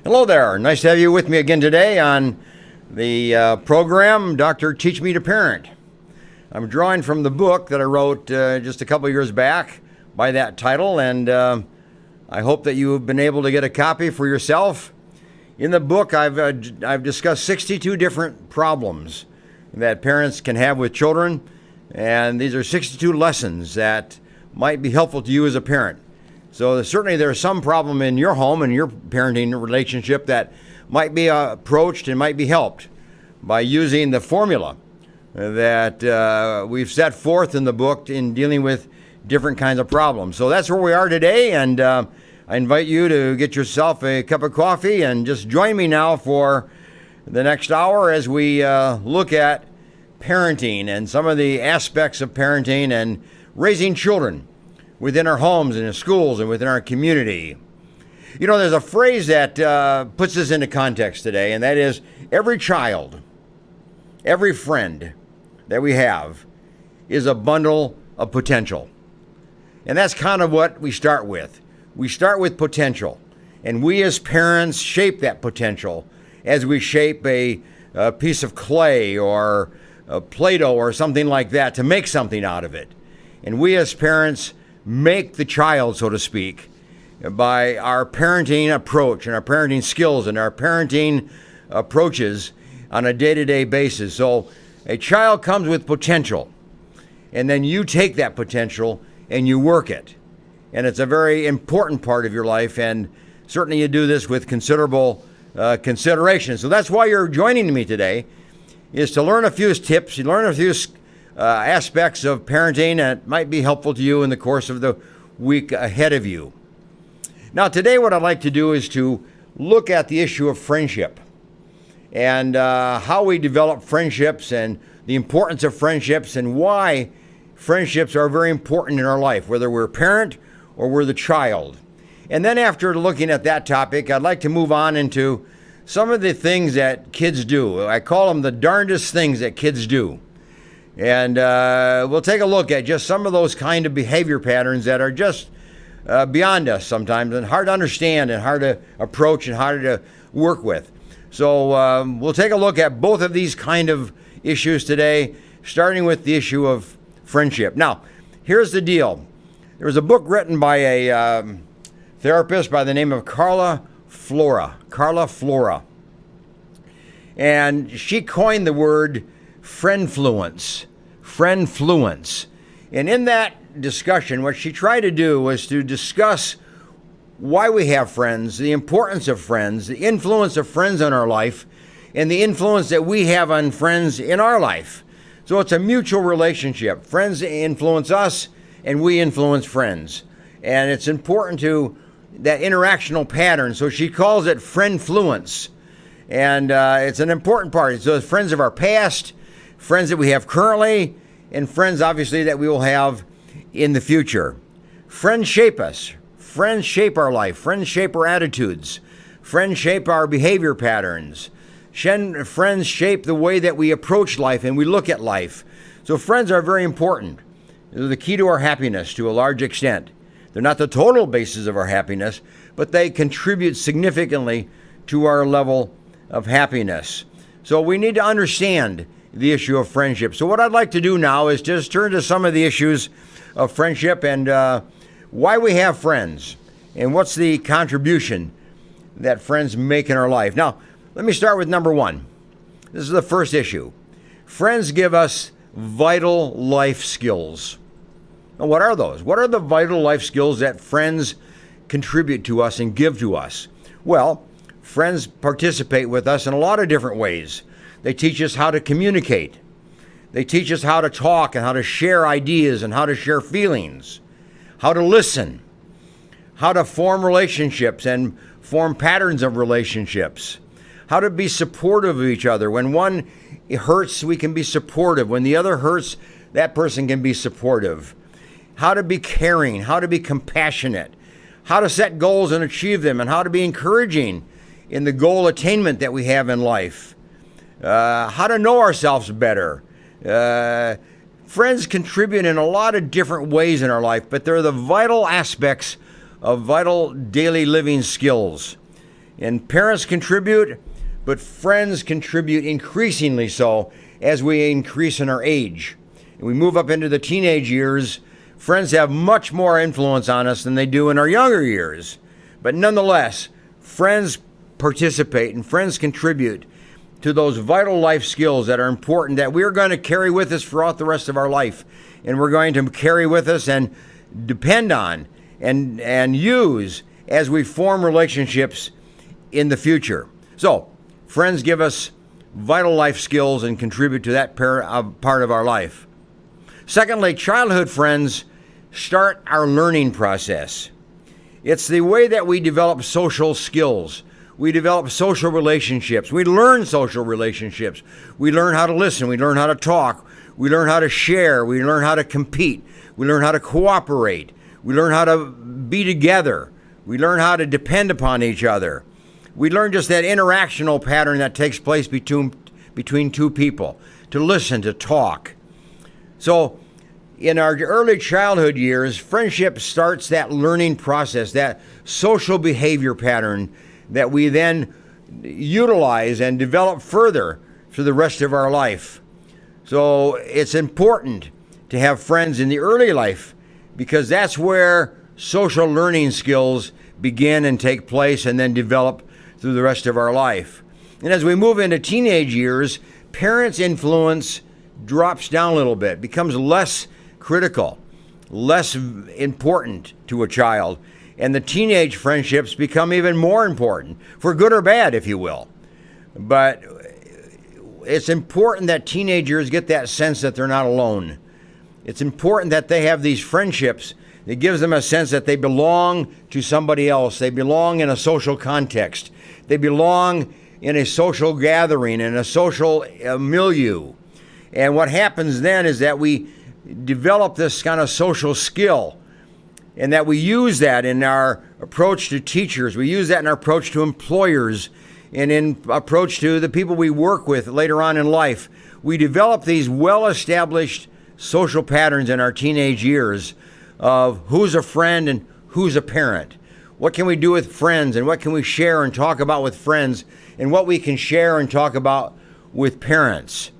Hello there. Nice to have you with me again today on the program, Dr. Teach Me to Parent. I'm drawing from the book that I wrote just a couple years back by that title, and I hope that you've been able to get a copy for yourself. In the book, I've discussed 62 different problems that parents can have with children, and these are 62 lessons that might be helpful to you as a parent. So certainly there's some problem in your home and your parenting relationship that might be approached and might be helped by using the formula that we've set forth in the book in dealing with different kinds of problems. So that's where we are today, and I invite you to get yourself a cup of coffee and just join me now for the next hour as we look at parenting and some of the aspects of parenting and raising children within our homes and in schools and within our community. You know, there's a phrase that puts this into context today, and that is every child, every friend that we have is a bundle of potential. And that's kind of what we start with. We start with potential, and we as parents shape that potential as we shape a piece of clay or a Play-Doh or something like that to make something out of it. And we as parents make the child, so to speak, by our parenting approach and our parenting skills and our parenting approaches on a day-to-day basis. So a child comes with potential, and then you take that potential and you work it. And it's a very important part of your life, and certainly you do this with considerable consideration. So that's why you're joining me today, is to learn a few tips, you learn a few aspects of parenting that might be helpful to you in the course of the week ahead of you. Now, today what I'd like to do is to look at the issue of friendship and how we develop friendships and the importance of friendships and why friendships are very important in our life, whether we're a parent or we're the child. And then after looking at that topic, I'd like to move on into some of the things that kids do. I call them the darndest things that kids do. And we'll take a look at just some of those kind of behavior patterns that are just beyond us sometimes and hard to understand and hard to approach and hard to work with. So we'll take a look at both of these kind of issues today, starting with the issue of friendship. Now, here's the deal. There was a book written by a therapist by the name of Carla Flora. And she coined the word friendfluence. And in that discussion, what she tried to do was to discuss why we have friends, the importance of friends, the influence of friends in our life, and the influence that we have on friends in our life. So it's a mutual relationship. Friends influence us, and we influence friends. And it's important to that interactional pattern. So she calls it friendfluence. And it's an important part. So it's friends of our past, friends that we have currently, and friends, obviously, that we will have in the future. Friends shape us. Friends shape our life. Friends shape our attitudes. Friends shape our behavior patterns. Friends shape the way that we approach life and we look at life. So friends are very important. They're the key to our happiness to a large extent. They're not the total basis of our happiness, but they contribute significantly to our level of happiness. So we need to understand the issue of friendship. So what I'd like to do now is just turn to some of the issues of friendship and why we have friends and what's the contribution that friends make in our life. Now, let me start with number one. This is the first issue. Friends give us vital life skills. Now, what are those? What are the vital life skills that friends contribute to us and give to us? Well, friends participate with us in a lot of different ways. They teach us how to communicate. They teach us how to talk and how to share ideas and how to share feelings, how to listen, how to form relationships and form patterns of relationships, how to be supportive of each other. When one hurts, we can be supportive. When the other hurts, that person can be supportive. How to be caring, how to be compassionate, how to set goals and achieve them, and how to be encouraging in the goal attainment that we have in life. How to know ourselves better. Friends contribute in a lot of different ways in our life, but they're the vital aspects of vital daily living skills. And parents contribute, but friends contribute increasingly so as we increase in our age. And we move up into the teenage years, friends have much more influence on us than they do in our younger years. But nonetheless, friends participate and friends contribute to those vital life skills that are important that we're going to carry with us throughout the rest of our life. And we're going to carry with us and depend on and use as we form relationships in the future. So, friends give us vital life skills and contribute to that part of our life. Secondly, childhood friends start our learning process. It's the way that we develop social skills. We develop social relationships. We learn social relationships. We learn how to listen. We learn how to talk. We learn how to share. We learn how to compete. We learn how to cooperate. We learn how to be together. We learn how to depend upon each other. We learn just that interactional pattern that takes place between two people, to listen, to talk. So in our early childhood years, friendship starts that learning process, that social behavior pattern that we then utilize and develop further for the rest of our life. So it's important to have friends in the early life because that's where social learning skills begin and take place and then develop through the rest of our life. And as we move into teenage years, parents' influence drops down a little bit, becomes less critical, less important to a child. And the teenage friendships become even more important, for good or bad, if you will. But it's important that teenagers get that sense that they're not alone. It's important that they have these friendships that gives them a sense that they belong to somebody else. They belong in a social context. They belong in a social gathering, in a social milieu. And what happens then is that we develop this kind of social skill, and that we use that in our approach to teachers. We use that in our approach to employers and in approach to the people we work with later on in life. We develop these well-established social patterns in our teenage years of who's a friend and who's a parent. What can we do with friends, and what can we share and talk about with friends, and what we can share and talk about with parents.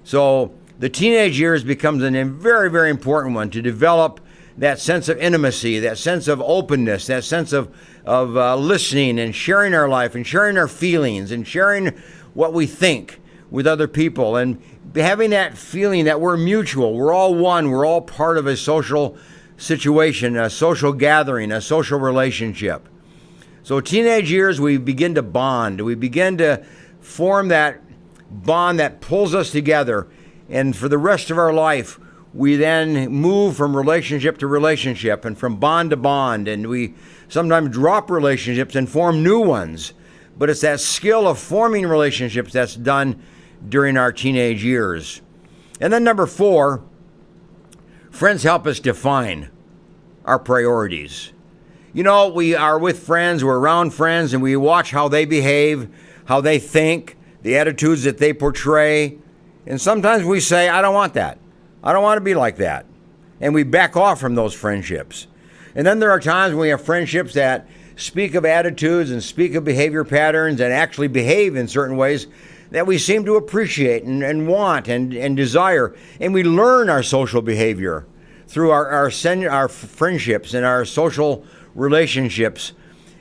So the teenage years becomes a very, very important one to develop that sense of intimacy, that sense of openness, that sense of listening and sharing our life and sharing our feelings and sharing what we think with other people, and having that feeling that we're mutual, we're all one, we're all part of a social situation, a social gathering, a social relationship. So teenage years, we begin to bond. We begin to form that bond that pulls us together, and for the rest of our life, we then move from relationship to relationship and from bond to bond, and we sometimes drop relationships and form new ones. But it's that skill of forming relationships that's done during our teenage years. And then number 4, friends help us define our priorities. You know, we are with friends, we're around friends, and we watch how they behave, how they think, the attitudes that they portray. And sometimes we say, I don't want that. I don't want to be like that. And we back off from those friendships. And then there are times when we have friendships that speak of attitudes and speak of behavior patterns and actually behave in certain ways that we seem to appreciate and want and desire. And we learn our social behavior through our friendships and our social relationships.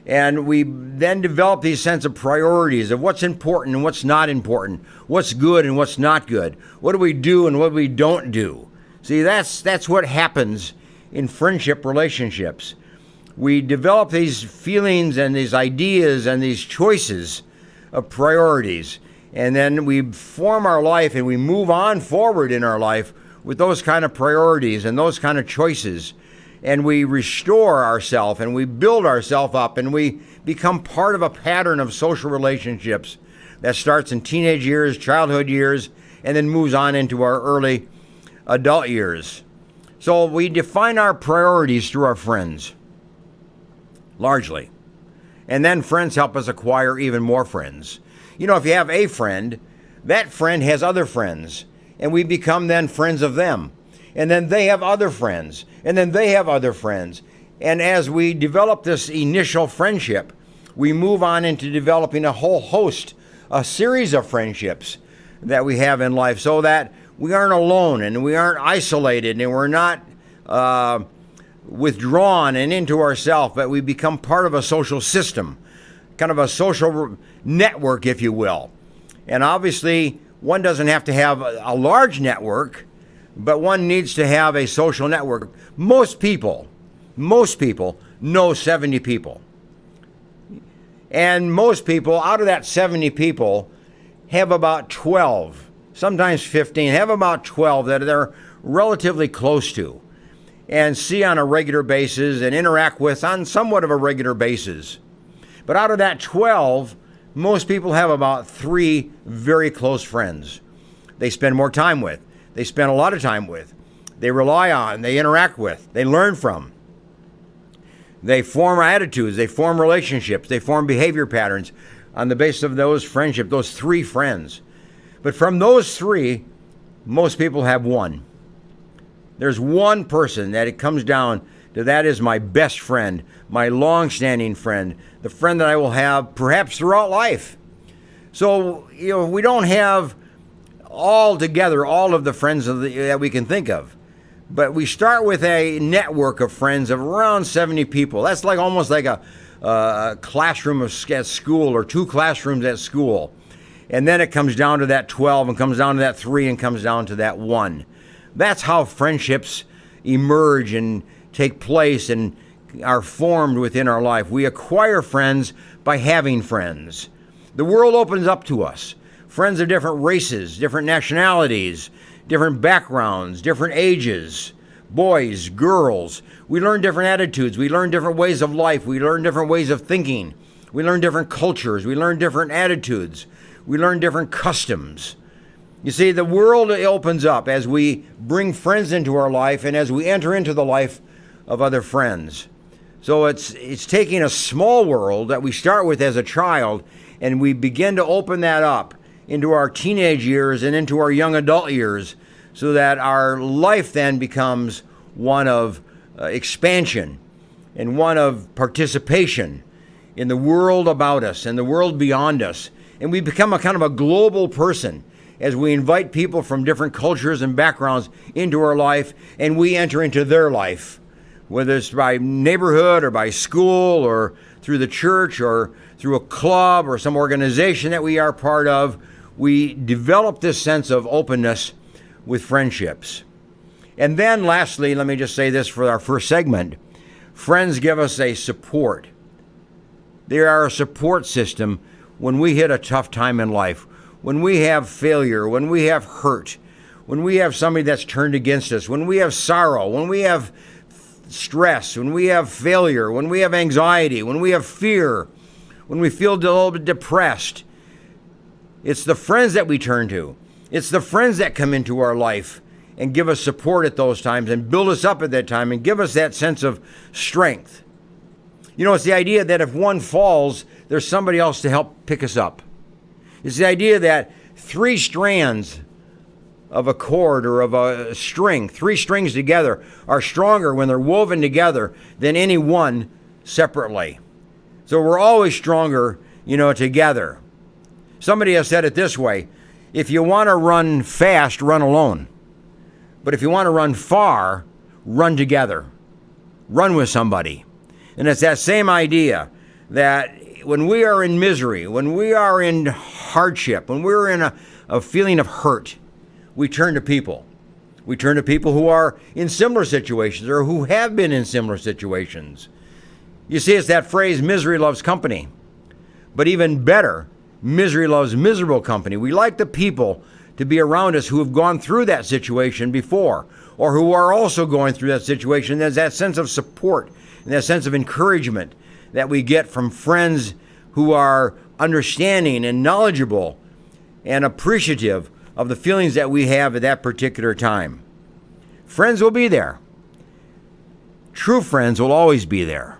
And we then develop these sense of priorities of what's important and what's not important, what's good and what's not good, what do we do and what we don't do. See, that's what happens in friendship relationships. We develop these feelings and these ideas and these choices of priorities, and then we form our life and we move on forward in our life with those kind of priorities and those kind of choices. And we restore ourselves and we build ourselves up and we become part of a pattern of social relationships that starts in teenage years, childhood years, and then moves on into our early adult years. So we define our priorities through our friends, largely. And then friends help us acquire even more friends. You know, if you have a friend, that friend has other friends, and we become then friends of them. And then they have other friends, and then they have other friends. And as we develop this initial friendship, we move on into developing a series of friendships that we have in life, so that we aren't alone and we aren't isolated and we're not withdrawn and into ourselves, but we become part of a social system, kind of a social network, if you will. And obviously, one doesn't have to have a large network, but one needs to have a social network. Most people know 70 people. And most people, out of that 70 people, have about 12, sometimes 15, have about 12 that they're relatively close to and see on a regular basis and interact with on somewhat of a regular basis. But out of that 12, most people have about 3 very close friends they spend more time with, they spend a lot of time with, they rely on, they interact with, they learn from. They form attitudes, they form relationships, they form behavior patterns on the basis of those friendships, those 3 friends. But from those 3, most people have one. There's one person that it comes down to, that is my best friend, my long-standing friend, the friend that I will have perhaps throughout life. So, we don't have all together all of the friends that we can think of. But we start with a network of friends of around 70 people. That's almost like a classroom at school, or 2 classrooms at school. And then it comes down to that 12 and comes down to that 3 and comes down to that 1. That's how friendships emerge and take place and are formed within our life. We acquire friends by having friends. The world opens up to us. Friends of different races, different nationalities, different backgrounds, different ages, boys, girls. We learn different attitudes. We learn different ways of life. We learn different ways of thinking. We learn different cultures. We learn different attitudes. We learn different customs. You see, the world opens up as we bring friends into our life and as we enter into the life of other friends. So it's taking a small world that we start with as a child, and we begin to open that up into our teenage years and into our young adult years, so that our life then becomes one of expansion and one of participation in the world about us and the world beyond us. And we become a kind of a global person as we invite people from different cultures and backgrounds into our life, and we enter into their life, whether it's by neighborhood or by school or through the church or through a club or some organization that we are part of. We develop this sense of openness with friendships. And then lastly, let me just say this for our first segment. Friends give us a support. They are a support system when we hit a tough time in life, when we have failure, when we have hurt, when we have somebody that's turned against us, when we have sorrow, when we have stress, when we have failure, when we have anxiety, when we have fear, when we feel a little bit depressed. It's the friends that we turn to. It's the friends that come into our life and give us support at those times and build us up at that time and give us that sense of strength. It's the idea that if one falls, there's somebody else to help pick us up. It's the idea that 3 strands of a cord or of a string, 3 strings together, are stronger when they're woven together than any one separately. So we're always stronger, together. Somebody has said it this way: if you want to run fast, run alone. But if you want to run far, run together. Run with somebody. And it's that same idea that when we are in misery, when we are in hardship, when we're in a feeling of hurt, we turn to people. We turn to people who are in similar situations or who have been in similar situations. You see, it's that phrase, misery loves company. But even better, misery loves miserable company. We like the people to be around us who have gone through that situation before, or who are also going through that situation. There's that sense of support and that sense of encouragement that we get from friends who are understanding and knowledgeable and appreciative of the feelings that we have at that particular time. Friends will be there. True friends will always be there.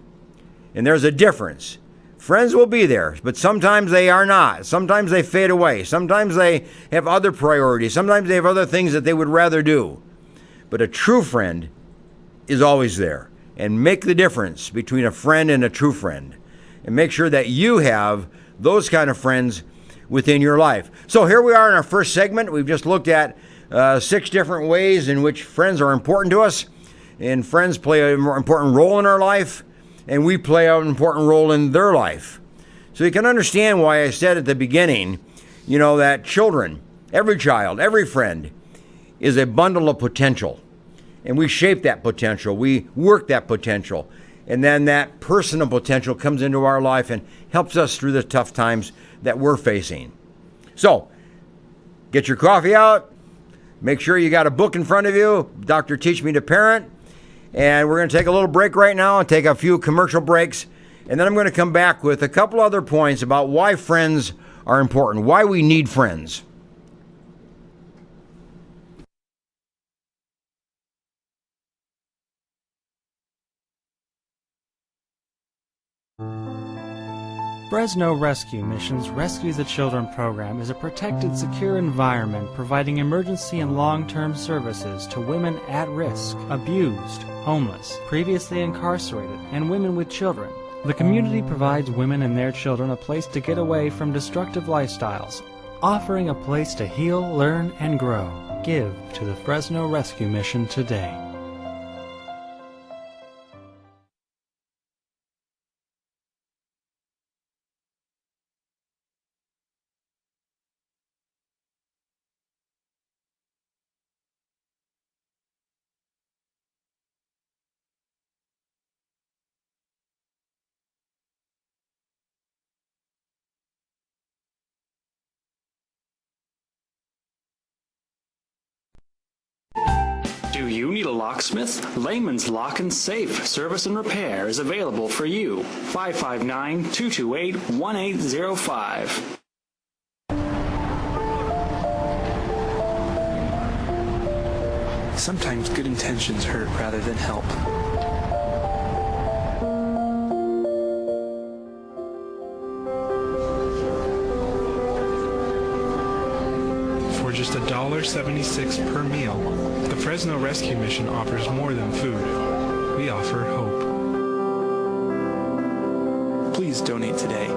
And there's a difference. Friends will be there, but sometimes they are not. Sometimes they fade away. Sometimes they have other priorities. Sometimes they have other things that they would rather do. But a true friend is always there. And make the difference between a friend and a true friend. and make sure that you have those kind of friends within your life. So here we are in our first segment. We've just looked at 6 different ways in which friends are important to us, and friends play an important role in our life, and we play an important role in their life. So you can understand why I said at the beginning, that children, every child, every friend is a bundle of potential. And we shape that potential. We work that potential. And then that personal potential comes into our life and helps us through the tough times that we're facing. So, get your coffee out. Make sure you got a book in front of you, Dr. Teach Me to Parent. And we're going to take a little break right now and take a few commercial breaks. And then I'm going to come back with a couple other points about why friends are important, why we need friends. Fresno Rescue Mission's Rescue the Children program is a protected, secure environment providing emergency and long-term services to women at risk, abused, homeless, previously incarcerated, and women with children. The community provides women and their children a place to get away from destructive lifestyles, offering a place to heal, learn, and grow. Give to the Fresno Rescue Mission today. Do you need a locksmith? Layman's Lock and Safe Service and Repair is available for you. 559-228-1805. Sometimes good intentions hurt rather than help. For just $1.76 per meal, the Fresno Rescue Mission offers more than food. We offer hope. Please donate today.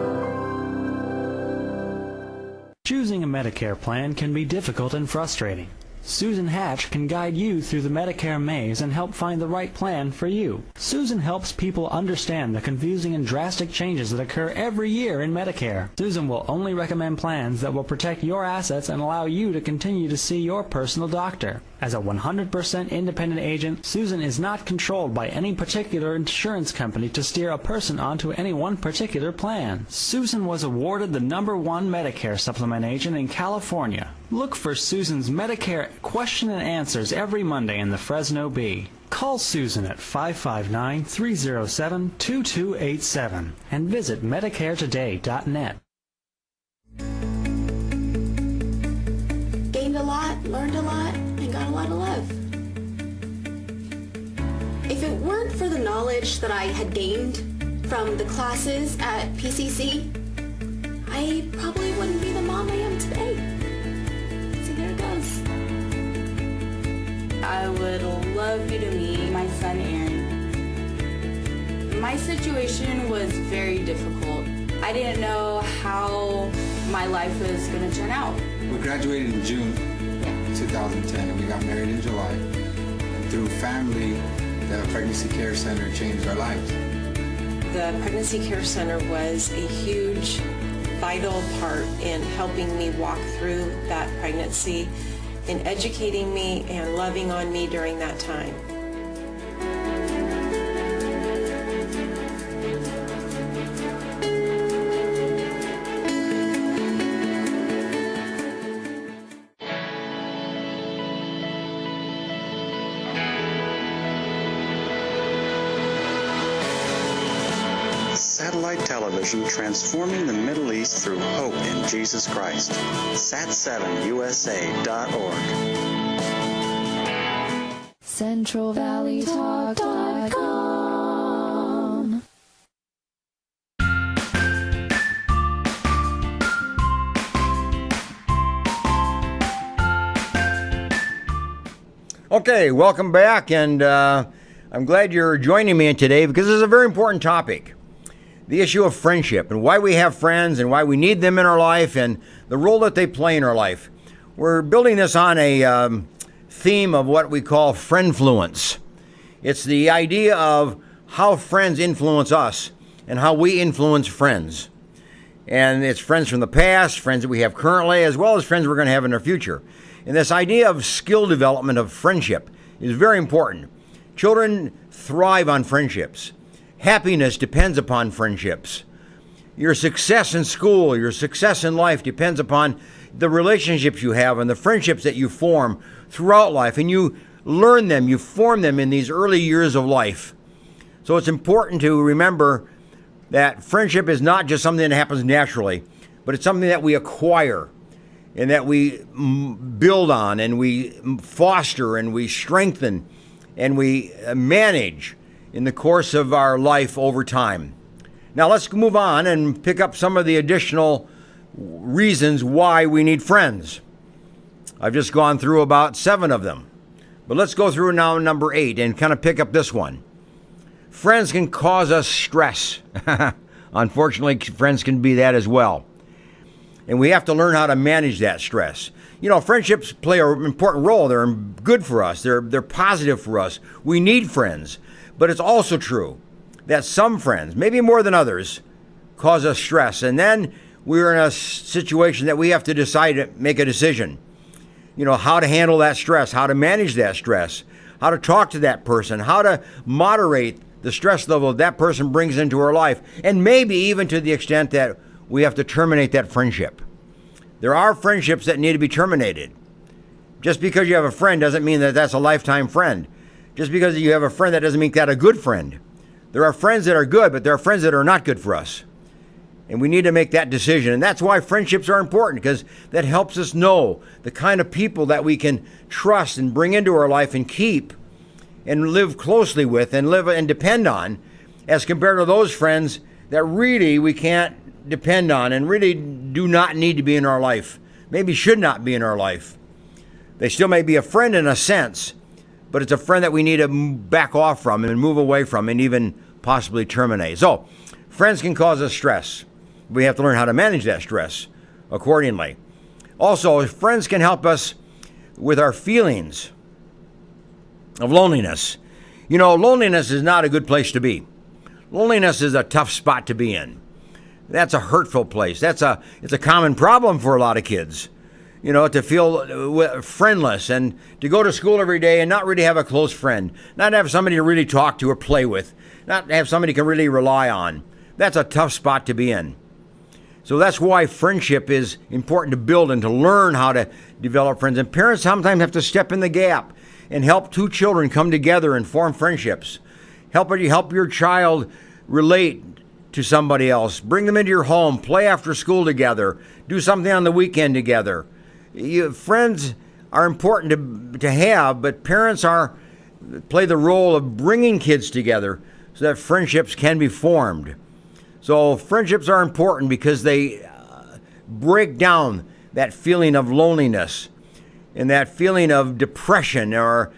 Choosing a Medicare plan can be difficult and frustrating. Susan Hatch can guide you through the Medicare maze and help find the right plan for you. Susan helps people understand the confusing and drastic changes that occur every year in Medicare. Susan will only recommend plans that will protect your assets and allow you to continue to see your personal doctor. As a 100% independent agent, Susan is not controlled by any particular insurance company to steer a person onto any one particular plan. Susan was awarded the #1 Medicare supplement agent in California. Look for Susan's Medicare question and answers every Monday in the Fresno Bee. Call Susan at 559-307-2287 and visit MedicareToday.net. Gained a lot, learned a lot, and got a lot of love. If it weren't for the knowledge that I had gained from the classes at PCC, I probably wouldn't be the mom I am today. So there it goes. I would love you to meet my son Aaron. My situation was very difficult. I didn't know how my life was going to turn out. We graduated in June 2010 and we got married in July. And through family, the Pregnancy Care Center changed our lives. The Pregnancy Care Center was a huge, vital part in helping me walk through that pregnancy, in educating me and loving on me during that time. Satellite television transforming the Middle East through hope in Jesus Christ. Sat7USA.org. CentralValleyTalk.com. Okay, welcome back, and I'm glad you're joining me today because this is a very important topic. the issue of friendship and why we have friends and why we need them in our life and the role that they play in our life. We're building this on a theme of what we call friendfluence. It's the idea of how friends influence us and how we influence friends. And it's friends from the past, friends that we have currently, as well as friends we're going to have in the future. And this idea of skill development of friendship is very important. Children thrive on friendships. Happiness depends upon friendships. Your success in school, your success in life depends upon the relationships you have and the friendships that you form throughout life. And you learn them, you form them in these early years of life. So it's important to remember that friendship is not just something that happens naturally, but it's something that we acquire and that we build on and we foster and we strengthen and we manage in the course of our life over time. Now let's move on and pick up some of the additional reasons why we need friends. I've just gone through about 7 of them, but let's go through now number 8 and kind of pick up this one. Friends can cause us stress. Unfortunately, friends can be that as well. And we have to learn how to manage that stress. You know, friendships play an important role. They're good for us. They're positive for us. We need friends. But it's also true that some friends, maybe more than others, cause us stress. And then we're in a situation that we have to decide to make a decision. You know, how to handle that stress, how to manage that stress, how to talk to that person, how to moderate the stress level that person brings into our life, and maybe even to the extent that we have to terminate that friendship. There are friendships that need to be terminated. Just because you have a friend doesn't mean that that's a lifetime friend. Just because you have a friend, that doesn't make that a good friend. There are friends that are good, but there are friends that are not good for us. And we need to make that decision. And that's why friendships are important, because that helps us know the kind of people that we can trust and bring into our life and keep and live closely with and live and depend on, as compared to those friends that really we can't depend on and really do not need to be in our life, maybe should not be in our life. They still may be a friend in a sense, but it's a friend that we need to back off from and move away from and even possibly terminate. So, friends can cause us stress. We have to learn how to manage that stress accordingly. Also, friends can help us with our feelings of loneliness. You know, loneliness is not a good place to be. Loneliness is a tough spot to be in. That's a hurtful place. It's a common problem for a lot of kids. You know, to feel friendless and to go to school every day and not really have a close friend, not have somebody to really talk to or play with, not have somebody you can really rely on. That's a tough spot to be in. So that's why friendship is important to build and to learn how to develop friends. And parents sometimes have to step in the gap and help 2 children come together and form friendships. Help your child relate to somebody else. Bring them into your home. Play after school together. Do something on the weekend together. Friends are important to have, but parents play the role of bringing kids together so that friendships can be formed. So friendships are important because they break down that feeling of loneliness and that feeling of depression, or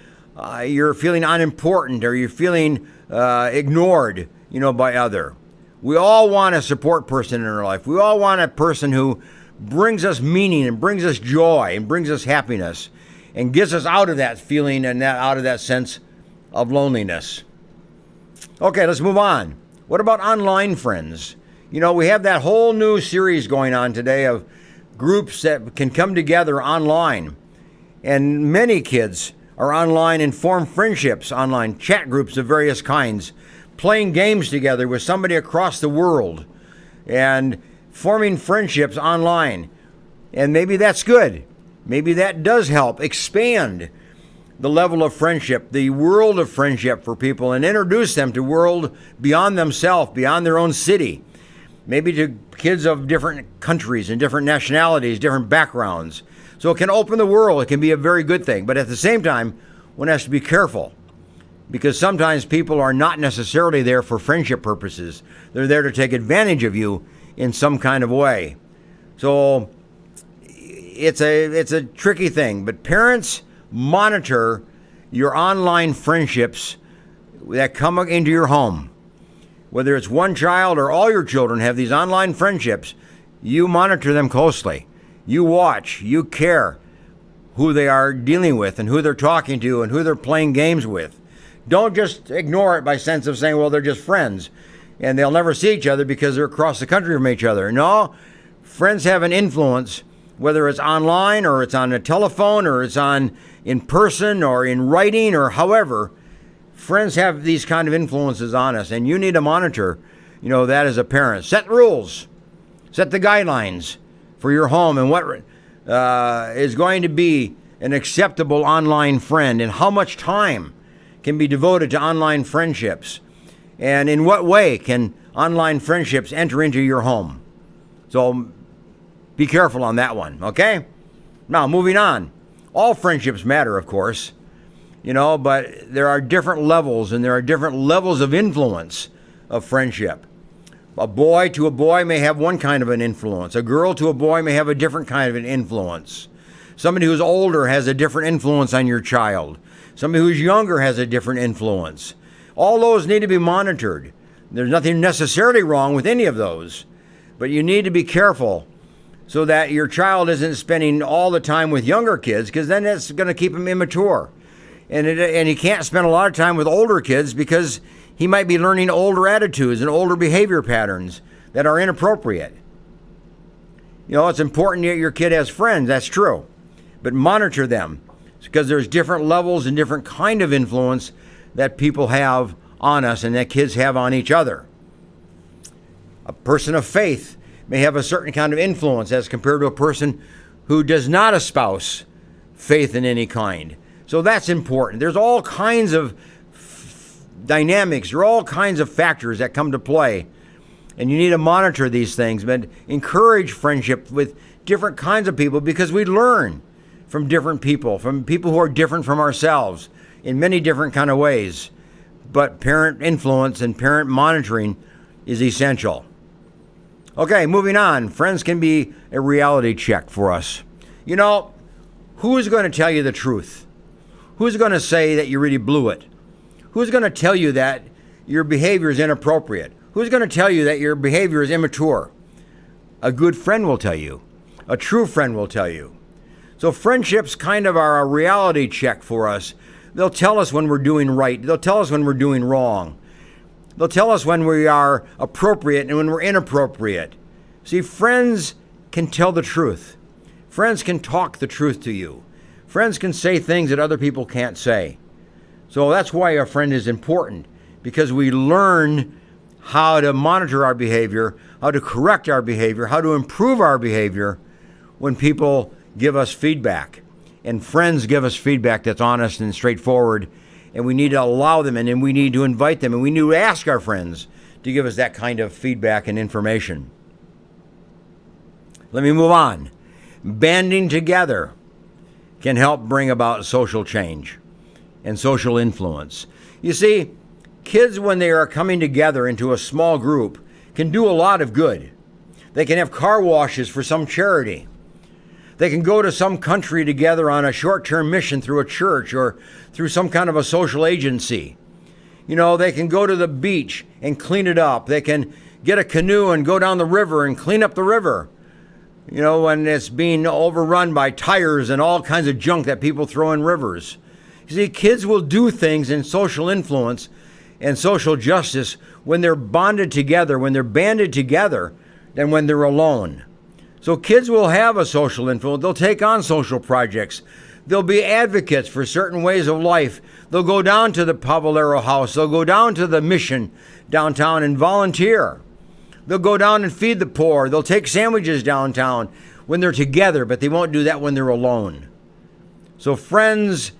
you're feeling unimportant, or you're feeling ignored, by other. We all want a support person in our life. We all want a person who brings us meaning and brings us joy and brings us happiness and gets us out of that feeling and out of that sense of loneliness. Okay, let's move on. What about online friends? We have that whole new series going on today of groups that can come together online. And many kids are online and form friendships online, chat groups of various kinds, playing games together with somebody across the world and forming friendships online. And maybe that's good. Maybe that does help expand the level of friendship, the world of friendship for people, and introduce them to world beyond themselves, beyond their own city. Maybe to kids of different countries and different nationalities, different backgrounds. So it can open the world. It can be a very good thing. But at the same time, one has to be careful, because sometimes people are not necessarily there for friendship purposes. They're there to take advantage of you in some kind of way. So it's a tricky thing. But parents, monitor your online friendships that come into your home. whether it's one child or all your children have these online friendships, you monitor them closely. You watch, you care who they are dealing with and who they're talking to and who they're playing games with. Don't just ignore it by sense of saying, well, they're just friends and they'll never see each other because they're across the country from each other. No, friends have an influence, whether it's online or it's on a telephone or it's on in person or in writing or however. Friends have these kind of influences on us, and you need to monitor, that as a parent. Set rules, set the guidelines for your home and what is going to be an acceptable online friend and how much time can be devoted to online friendships and in what way can online friendships enter into your home. So be careful on that one, okay? Now, moving on. All friendships matter, of course, but there are different levels and there are different levels of influence of friendship. A boy to a boy may have one kind of an influence. A girl to a boy may have a different kind of an influence. Somebody who's older has a different influence on your child. Somebody who's younger has a different influence. All those need to be monitored. There's nothing necessarily wrong with any of those, but you need to be careful so that your child isn't spending all the time with younger kids, because then that's going to keep him immature. And he can't spend a lot of time with older kids because he might be learning older attitudes and older behavior patterns that are inappropriate. It's important that your kid has friends, that's true, but monitor them because there's different levels and different kind of influence that people have on us and that kids have on each other. A person of faith may have a certain kind of influence as compared to a person who does not espouse faith in any kind. So that's important. There's all kinds of dynamics, there are all kinds of factors that come to play, and you need to monitor these things, but encourage friendship with different kinds of people because we learn from different people, from people who are different from ourselves in many different kind of ways. But parent influence and parent monitoring is essential. Okay, moving on. Friends can be a reality check for us. Who is going to tell you the truth? Who's going to say that you really blew it? Who's going to tell you that your behavior is inappropriate? Who's going to tell you that your behavior is immature? A good friend will tell you. A true friend will tell you. So friendships kind of are a reality check for us. They'll tell us when we're doing right. They'll tell us when we're doing wrong. They'll tell us when we are appropriate and when we're inappropriate. See, friends can tell the truth. Friends can talk the truth to you. Friends can say things that other people can't say. So that's why a friend is important, because we learn how to monitor our behavior, how to correct our behavior, how to improve our behavior when people give us feedback. And friends give us feedback that's honest and straightforward, and we need to allow them, and then we need to invite them, and we need to ask our friends to give us that kind of feedback and information. Let me move on. Banding together can help bring about social change and social influence. You see, kids, when they are coming together into a small group, can do a lot of good. They can have car washes for some charity. They can go to some country together on a short-term mission through a church or through some kind of a social agency. They can go to the beach and clean it up. They can get a canoe and go down the river and clean up the river. When it's being overrun by tires and all kinds of junk that people throw in rivers. You see, kids will do things in social influence and social justice when they're bonded together, when they're banded together, than when they're alone. So kids will have a social influence. They'll take on social projects. They'll be advocates for certain ways of life. They'll go down to the Pavalero house. They'll go down to the mission downtown and volunteer. They'll go down and feed the poor. They'll take sandwiches downtown when they're together, but they won't do that when they're alone. So friends,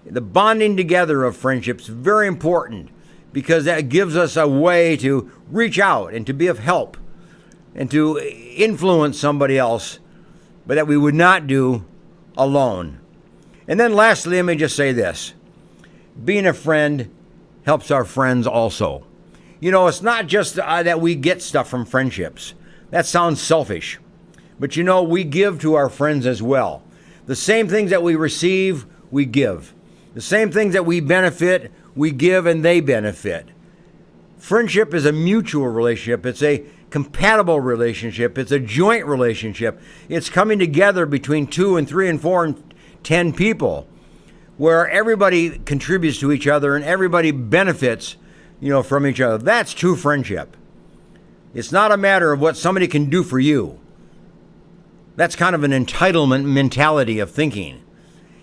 the bonding together of friendships is very important because that gives us a way to reach out and to be of help and to influence somebody else, but that we would not do alone. And then lastly, let me just say this. Being a friend helps our friends also. It's not just that we get stuff from friendships. That sounds selfish. But we give to our friends as well. The same things that we receive, we give. The same things that we benefit, we give and they benefit. Friendship is a mutual relationship. It's a compatible relationship. It's a joint relationship. It's coming together between 2 and 3 and 4 and 10 people where everybody contributes to each other and everybody benefits, from each other. That's true friendship. It's not a matter of what somebody can do for you. That's kind of an entitlement mentality of thinking.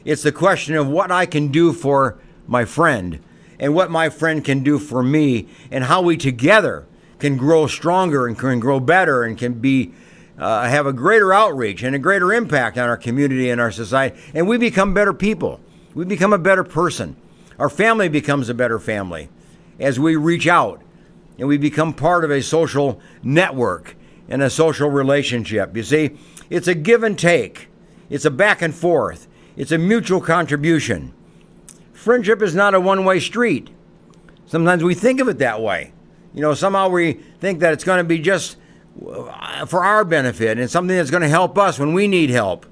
It's the question of what I can do for my friend and what my friend can do for me and how we together can grow stronger and can grow better and can be have a greater outreach and a greater impact on our community and our society. And we become better people. We become a better person. Our family becomes a better family as we reach out and we become part of a social network and a social relationship. You see, it's a give and take. It's a back and forth. It's a mutual contribution. Friendship is not a one-way street. Sometimes we think of it that way. Somehow we think that it's going to be just for our benefit and something that's going to help us when we need help.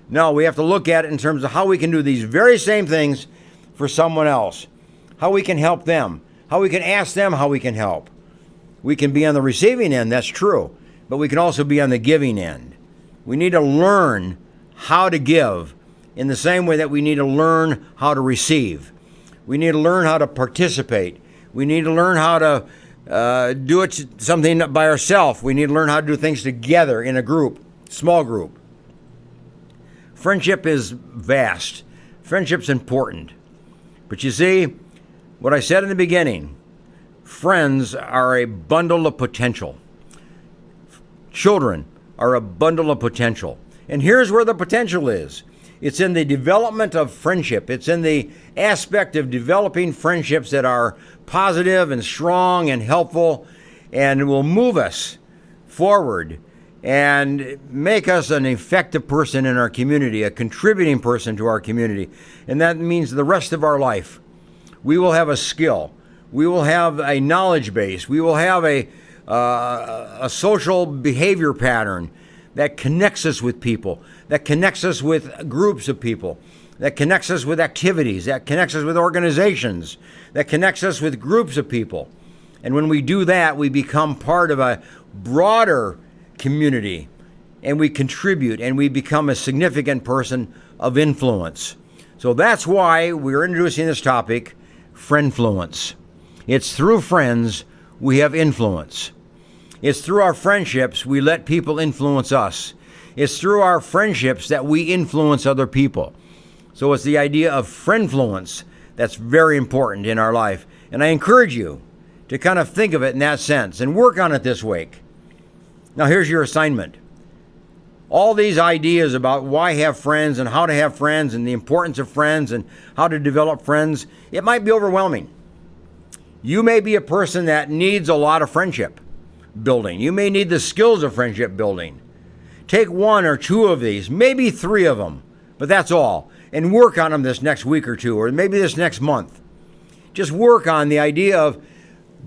No, we have to look at it in terms of how we can do these very same things for someone else, how we can help them, how we can ask them how we can help. We can be on the receiving end, that's true, but we can also be on the giving end. We need to learn how to give in the same way that we need to learn how to receive. We need to learn how to participate. We need to learn how to do something by ourselves. We need to learn how to do things together in a group, small group. Friendship is vast. Friendship's important. But you see, what I said in the beginning, friends are a bundle of potential. Children are a bundle of potential. And here's where the potential is. It's in the development of friendship. It's in the aspect of developing friendships that are positive and strong and helpful and will move us forward and make us an effective person in our community, a contributing person to our community. And that means the rest of our life. We will have a skill. We will have a knowledge base. We will have a social behavior pattern that connects us with people, that connects us with groups of people, that connects us with activities, that connects us with organizations, that connects us with groups of people. And when we do that, we become part of a broader community, and we contribute, and we become a significant person of influence. So that's why we're introducing this topic, friendfluence. It's through friends we have influence. It's through our friendships we let people influence us. It's through our friendships that we influence other people. So it's the idea of friendfluence that's very important in our life. And I encourage you to kind of think of it in that sense and work on it this week. Now here's your assignment. All these ideas about why have friends and how to have friends and the importance of friends and how to develop friends, it might be overwhelming. You may be a person that needs a lot of friendship building. You may need the skills of friendship building. Take 1 or 2 of these, maybe 3 of them, but that's all. And work on them this next week or 2, or maybe this next month. Just work on the idea of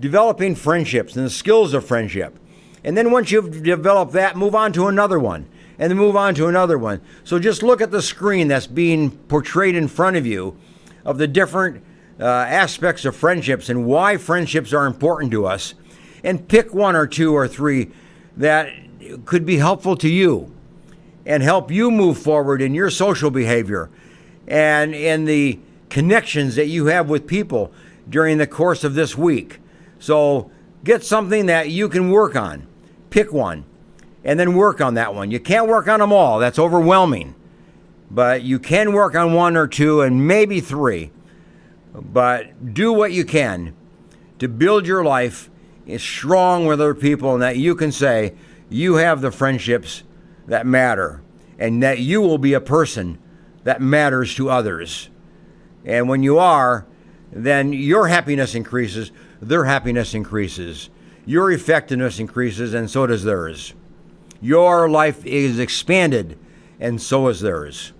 developing friendships and the skills of friendship. And then once you've developed that, move on to another one, and then move on to another one. So just look at the screen that's being portrayed in front of you of the different aspects of friendships and why friendships are important to us, and pick 1 or 2 or 3 that could be helpful to you and help you move forward in your social behavior and in the connections that you have with people during the course of this week. So get something that you can work on. Pick one and then work on that one. You can't work on them all. That's overwhelming. But you can work on 1 or 2 and maybe 3. But do what you can to build your life strong with other people, and that you can say you have the friendships that matter and that you will be a person that matters to others. And when you are, then your happiness increases, their happiness increases, your effectiveness increases, and so does theirs. Your life is expanded, and so is theirs.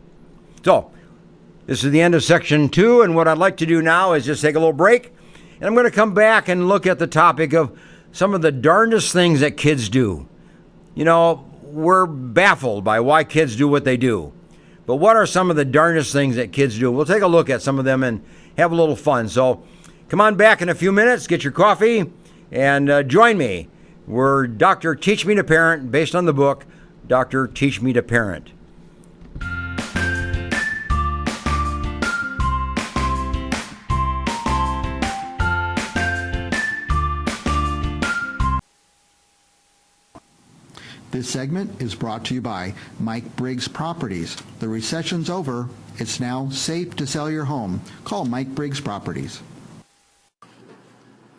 So, this is the end of section 2, and what I'd like to do now is just take a little break, and I'm going to come back and look at the topic of some of the darndest things that kids do. You know, we're baffled by why kids do what they do. But what are some of the darndest things that kids do? We'll take a look at some of them and have a little fun. So come on back in a few minutes, get your coffee, And join me. We're Dr. Teach Me to Parent, based on the book, Dr. Teach Me to Parent. This segment is brought to you by Mike Briggs Properties. The recession's over. It's now safe to sell your home. Call Mike Briggs Properties.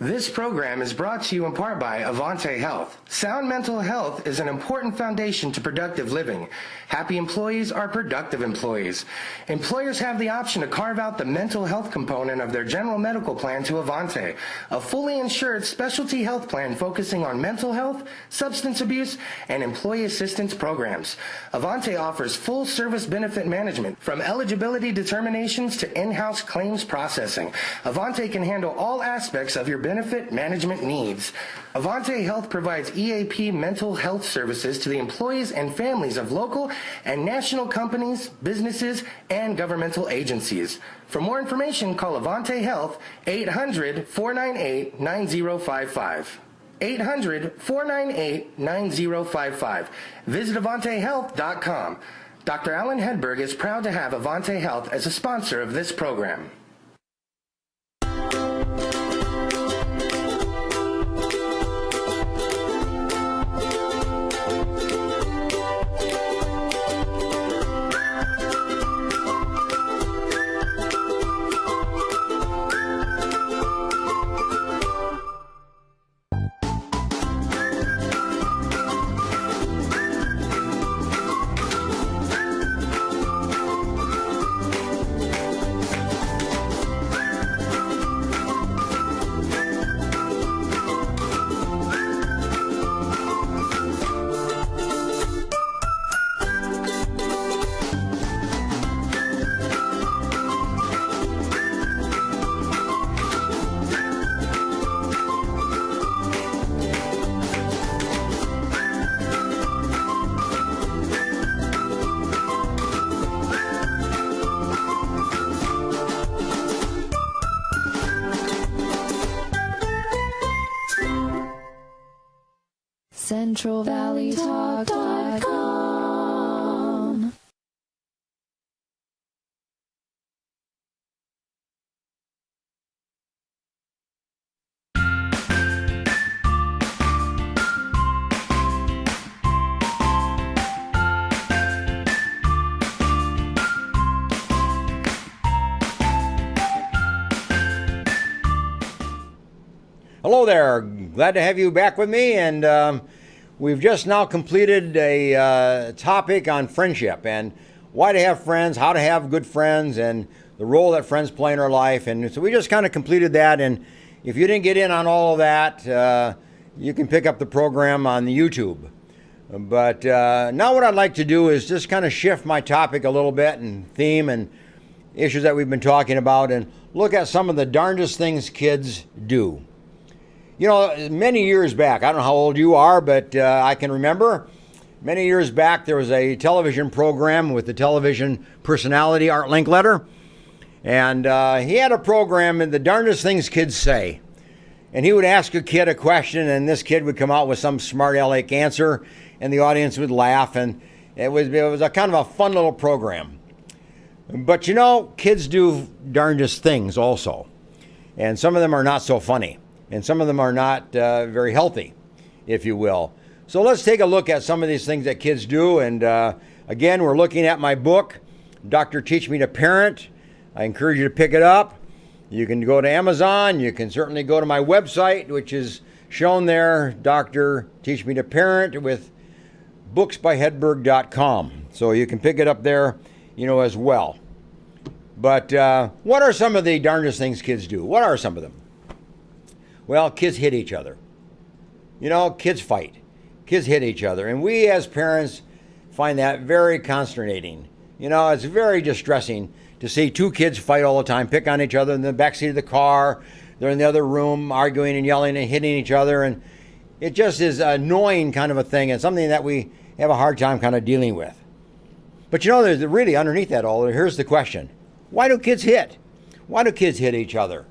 This program is brought to you in part by Avante Health. Sound mental health is an important foundation to productive living. Happy employees are productive employees. Employers have the option to carve out the mental health component of their general medical plan to Avante, a fully insured specialty health plan focusing on mental health, substance abuse, and employee assistance programs. Avante offers full service benefit management, from eligibility determinations to in-house claims processing. Avante can handle all aspects of your benefit management needs. Avante Health provides EAP mental health services to the employees and families of local and national companies, businesses, and governmental agencies. For more information, call Avante Health 800-498-9055. 800-498-9055. Visit AvanteHealth.com. Dr. Alan Hedberg is proud to have Avante Health as a sponsor of this program. CentralValleyTalk.com. Hello there. Glad to have you back with me. And we've just now completed a topic on friendship and why to have friends, how to have good friends, and the role that friends play in our life. And so we just kind of completed that. And if you didn't get in on all of that, you can pick up the program on the YouTube. But now what I'd like to do is just kind of shift my topic a little bit and theme and issues that we've been talking about and look at some of the darndest things kids do. You know, many years back, I don't know how old you are, but I can remember many years back there was a television program with the television personality Art Linkletter. And he had a program in the darndest things kids say. And he would ask a kid a question, and this kid would come out with some smart aleck answer, and the audience would laugh. And it was a kind of a fun little program. But you know, kids do darndest things also. And some of them are not so funny. And some of them are not very healthy, if you will. So let's take a look at some of these things that kids do. And again, we're looking at my book, Dr. Teach Me to Parent. I encourage you to pick it up. You can go to Amazon. You can certainly go to my website, which is shown there, Dr. Teach Me to Parent, with booksbyhedberg.com. So you can pick it up there, you know, as well. But what are some of the darndest things kids do? What are some of them? Well, kids hit each other. You know, kids fight. Kids hit each other. And we as parents find that very consternating. You know, it's very distressing to see two kids fight all the time, pick on each other in the backseat of the car. They're in the other room arguing and yelling and hitting each other. And it just is an annoying kind of a thing and something that we have a hard time kind of dealing with. But you know, there's really underneath that all, here's the question. Why do kids hit? Why do kids hit each other?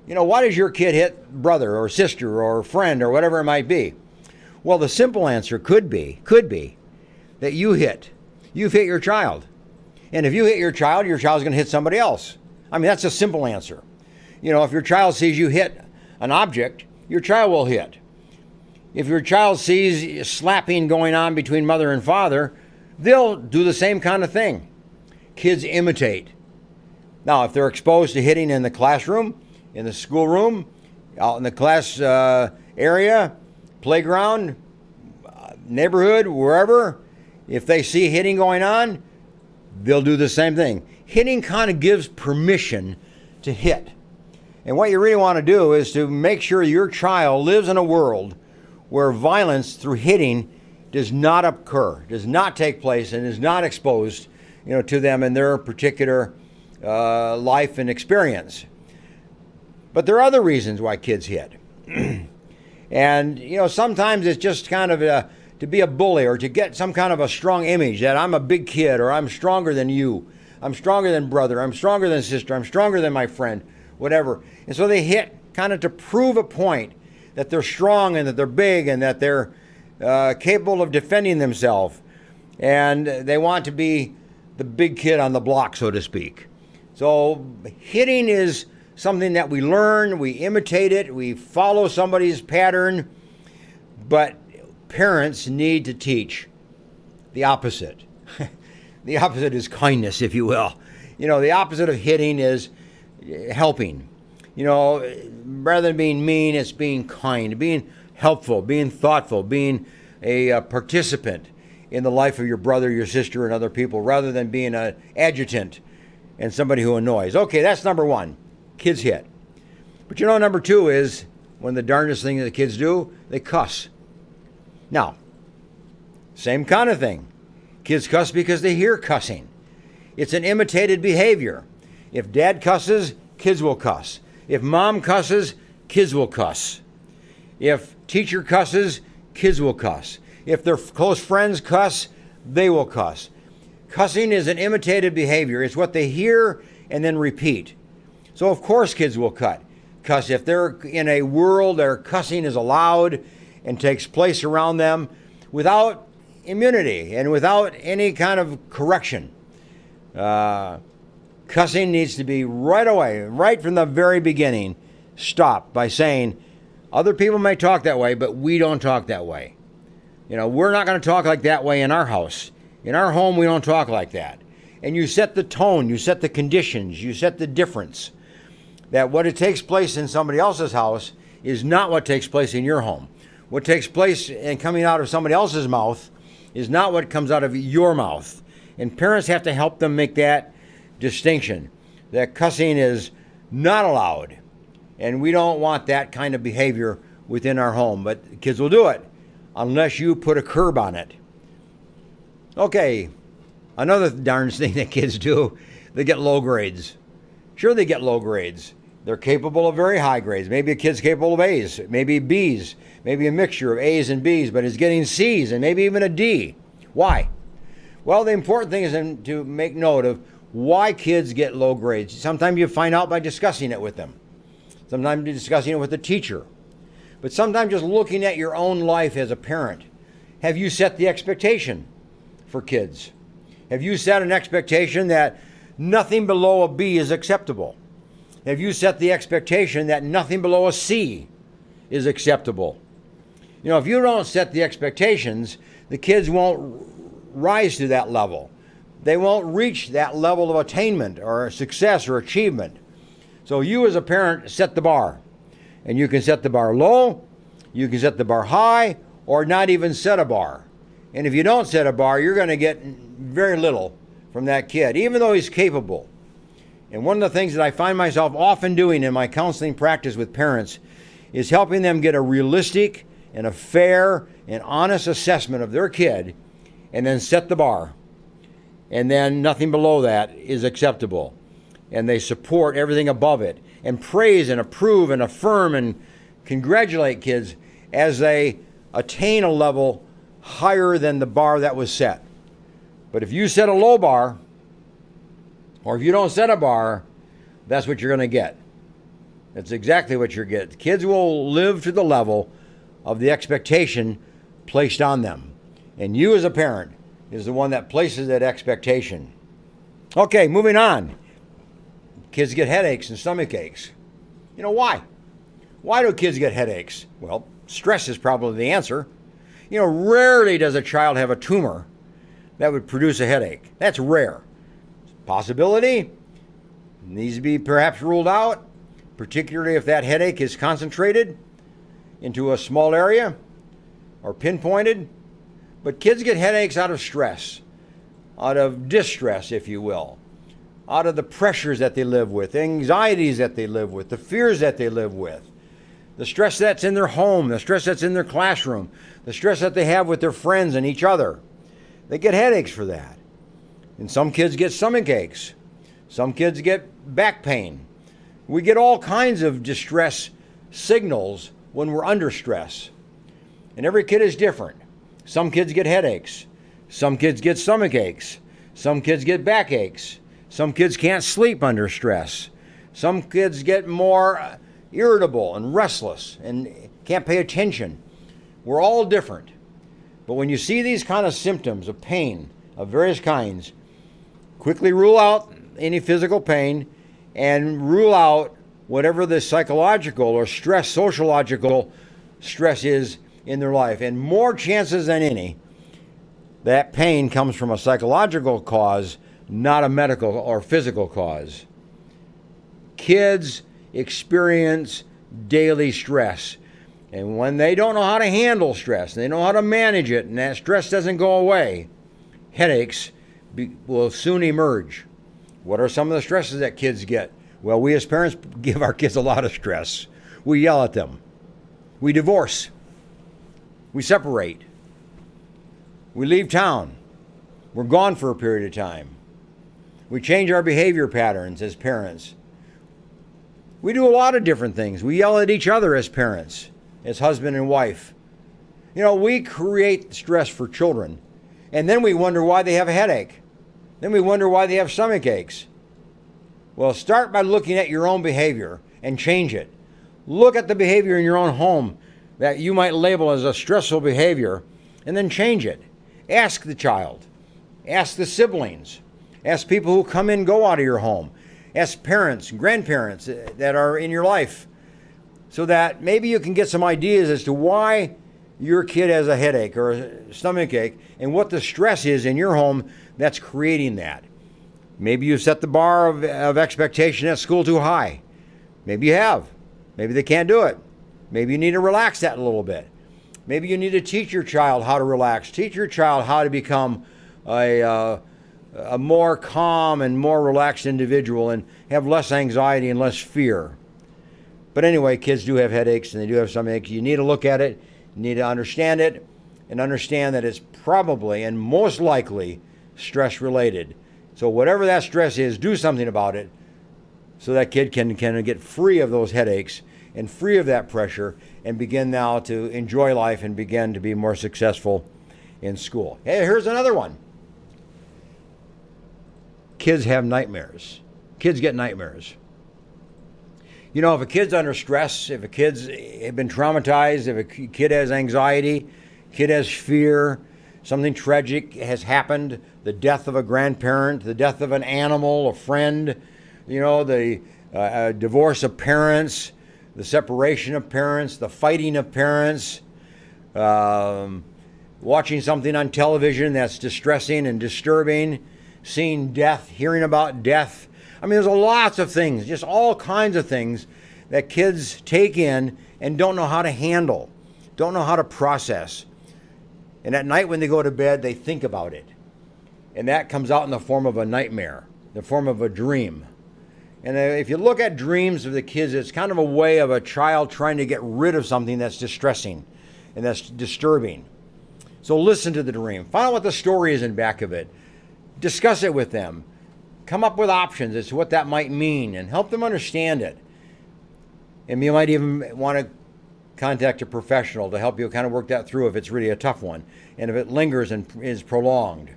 Why does your kid hit brother or sister or friend or whatever it might be? Well, the simple answer could be that you've hit your child. And if you hit your child's going to hit somebody else. I mean, that's a simple answer. If your child sees you hit an object, your child will hit. If your child sees slapping going on between mother and father, they'll do the same kind of thing. Kids imitate. Now, if they're exposed to hitting in the classroom, in the schoolroom, out in the class area, playground, neighborhood, wherever, if they see hitting going on, they'll do the same thing. Hitting kind of gives permission to hit. And what you really want to do is to make sure your child lives in a world where violence through hitting does not occur, does not take place, and is not exposed, to them in their particular life and experience. But there are other reasons why kids hit. And, sometimes it's just kind of to be a bully or to get some kind of a strong image that I'm a big kid or I'm stronger than you. I'm stronger than brother. I'm stronger than sister. I'm stronger than my friend, whatever. And so they hit kind of to prove a point that they're strong and that they're big and that they're capable of defending themselves. And they want to be the big kid on the block, so to speak. So hitting is something that we learn, we imitate it, we follow somebody's pattern, but parents need to teach the opposite. The opposite is kindness, if you will. The opposite of hitting is helping. Rather than being mean, it's being kind, being helpful, being thoughtful, being a participant in the life of your brother, your sister, and other people, rather than being an adjutant and somebody who annoys. Okay, that's number one. Kids hit. But number two is, one of the darndest things that kids do, they cuss. Now, same kind of thing. Kids cuss because they hear cussing. It's an imitated behavior. If dad cusses, kids will cuss. If mom cusses, kids will cuss. If teacher cusses, kids will cuss. If their close friends cuss, they will cuss. Cussing is an imitated behavior. It's what they hear and then repeat. So of course kids will cuss. If they're in a world where cussing is allowed and takes place around them without immunity and without any kind of correction. Cussing needs to be right away, right from the very beginning, stopped by saying, other people may talk that way, but we don't talk that way. We're not going to talk like that way in our house. In our home, we don't talk like that. And you set the tone, you set the conditions, you set the difference. That what it takes place in somebody else's house is not what takes place in your home. What takes place and coming out of somebody else's mouth is not what comes out of your mouth. And parents have to help them make that distinction, that cussing is not allowed. And we don't want that kind of behavior within our home. But kids will do it unless you put a curb on it. Okay, another darn thing that kids do, they get low grades. Sure, they get low grades. They're capable of very high grades. Maybe a kid's capable of A's, maybe B's, maybe a mixture of A's and B's, but is getting C's and maybe even a D. Why? Well, the important thing is to make note of why kids get low grades. Sometimes you find out by discussing it with them. Sometimes you're discussing it with the teacher. But sometimes just looking at your own life as a parent. Have you set the expectation for kids? Have you set an expectation that nothing below a B is acceptable? Have you set the expectation that nothing below a C is acceptable? If you don't set the expectations, the kids won't rise to that level. They won't reach that level of attainment or success or achievement. So you as a parent set the bar. And you can set the bar low, you can set the bar high, or not even set a bar. And if you don't set a bar, you're going to get very little from that kid, even though he's capable. And one of the things that I find myself often doing in my counseling practice with parents is helping them get a realistic and a fair and honest assessment of their kid and then set the bar. And then nothing below that is acceptable. And they support everything above it and praise and approve and affirm and congratulate kids as they attain a level higher than the bar that was set. But if you set a low bar, or if you don't set a bar, that's what you're going to get. That's exactly what you're getting. Kids will live to the level of the expectation placed on them. And you as a parent is the one that places that expectation. Okay, moving on. Kids get headaches and stomach aches. You know why? Why do kids get headaches? Well, stress is probably the answer. You know, rarely does a child have a tumor that would produce a headache. That's rare. Possibility needs to be perhaps ruled out, particularly if that headache is concentrated into a small area or pinpointed. But kids get headaches out of stress, out of distress, if you will, out of the pressures that they live with, the anxieties that they live with, the fears that they live with, the stress that's in their home, the stress that's in their classroom, the stress that they have with their friends and each other. They get headaches for that. And some kids get stomach aches. Some kids get back pain. We get all kinds of distress signals when we're under stress. And every kid is different. Some kids get headaches. Some kids get stomach aches. Some kids get back aches. Some kids can't sleep under stress. Some kids get more irritable and restless and can't pay attention. We're all different. But when you see these kind of symptoms of pain of various kinds, quickly rule out any physical pain and rule out whatever the psychological or stress, sociological stress is in their life. And more chances than any, that pain comes from a psychological cause, not a medical or physical cause. Kids experience daily stress. And when they don't know how to handle stress, they know how to manage it, and that stress doesn't go away, headaches will soon emerge. What are some of the stresses that kids get? Well, we as parents give our kids a lot of stress. We yell at them. We divorce. We separate. We leave town. We're gone for a period of time. We change our behavior patterns as parents. We do a lot of different things. We yell at each other as parents, as husband and wife. You know, we create stress for children, and then we wonder why they have a headache. Then we wonder why they have stomach aches. Well, start by looking at your own behavior and change it. Look at the behavior in your own home that you might label as a stressful behavior, and then change it. Ask the child. Ask the siblings. Ask people who come in and go out of your home. Ask parents, grandparents that are in your life, so that maybe you can get some ideas as to why your kid has a headache or a stomach ache and what the stress is in your home that's creating that. Maybe you set the bar of expectation at school too high. Maybe you have. Maybe they can't do it. Maybe you need to relax that a little bit. Maybe you need to teach your child how to relax. Teach your child how to become a more calm and more relaxed individual and have less anxiety and less fear. But anyway, kids do have headaches and they do have some aches. You need to look at it, you need to understand it, and understand that it's probably and most likely stress related. So whatever that stress is, do something about it so that kid can get free of those headaches and free of that pressure and begin now to enjoy life and begin to be more successful in school. Hey, here's another one. Kids have nightmares. Kids get nightmares. You know, if a kid's under stress, if a kid's been traumatized, if a kid has anxiety, kid has fear, something tragic has happened, the death of a grandparent, the death of an animal, a friend, you know, the divorce of parents, the separation of parents, the fighting of parents, watching something on television that's distressing and disturbing, seeing death, hearing about death. I mean, there's lots of things, just all kinds of things that kids take in and don't know how to handle, don't know how to process. And at night when they go to bed, they think about it. And that comes out in the form of a nightmare, the form of a dream. And if you look at dreams of the kids, it's kind of a way of a child trying to get rid of something that's distressing and that's disturbing. So listen to the dream. Find out what the story is in back of it. Discuss it with them. Come up with options as to what that might mean and help them understand it. And you might even want to contact a professional to help you kind of work that through if it's really a tough one and if it lingers and is prolonged.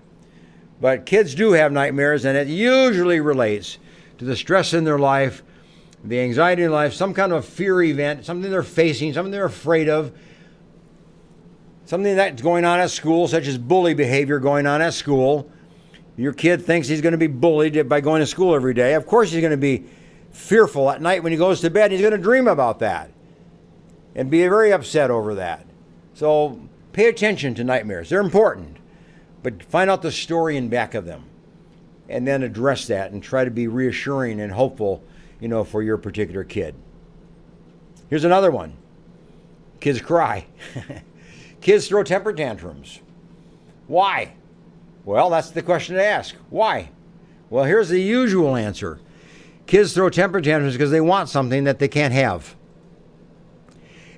But kids do have nightmares, and it usually relates to the stress in their life The anxiety in life, some kind of a fear event, something they're facing, something they're afraid of, something that's going on at school, such as bully behavior going on at school. Your kid thinks he's going to be bullied by going to school every day. Of course he's going to be fearful at night when he goes to bed. He's going to dream about that and be very upset over that. So pay attention to nightmares. They're important, but find out the story in back of them and then address that and try to be reassuring and hopeful, for your particular kid. Here's another one. Kids cry. Kids throw temper tantrums. Why? Well, that's the question to ask. Why? Well, here's the usual answer. Kids throw temper tantrums because they want something that they can't have.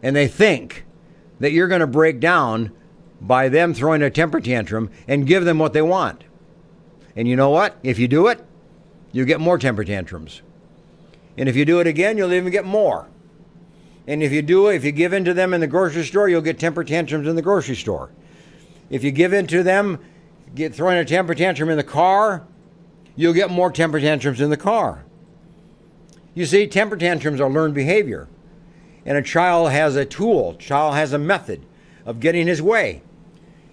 And they think that you're going to break down by them throwing a temper tantrum and give them what they want. And you know what? If you do it, you get more temper tantrums. And if you do it again, you'll even get more. And if you give in to them in the grocery store, you'll get temper tantrums in the grocery store. If you give in to them, throwing a temper tantrum in the car, you'll get more temper tantrums in the car. You see, temper tantrums are learned behavior. And a child has a tool, child has a method of getting his way.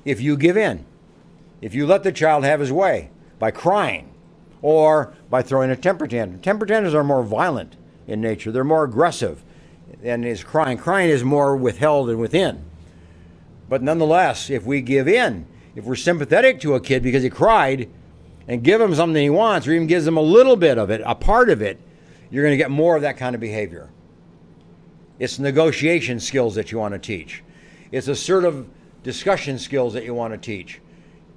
If you give in, if you let the child have his way by crying or by throwing a temper tantrum. Temper tantrums are more violent in nature. They're more aggressive than is crying. Crying is more withheld and within. But nonetheless, if we give in, if we're sympathetic to a kid because he cried and give him something he wants or even gives him a little bit of it, a part of it, you're going to get more of that kind of behavior. It's negotiation skills that you want to teach. It's assertive discussion skills that you want to teach.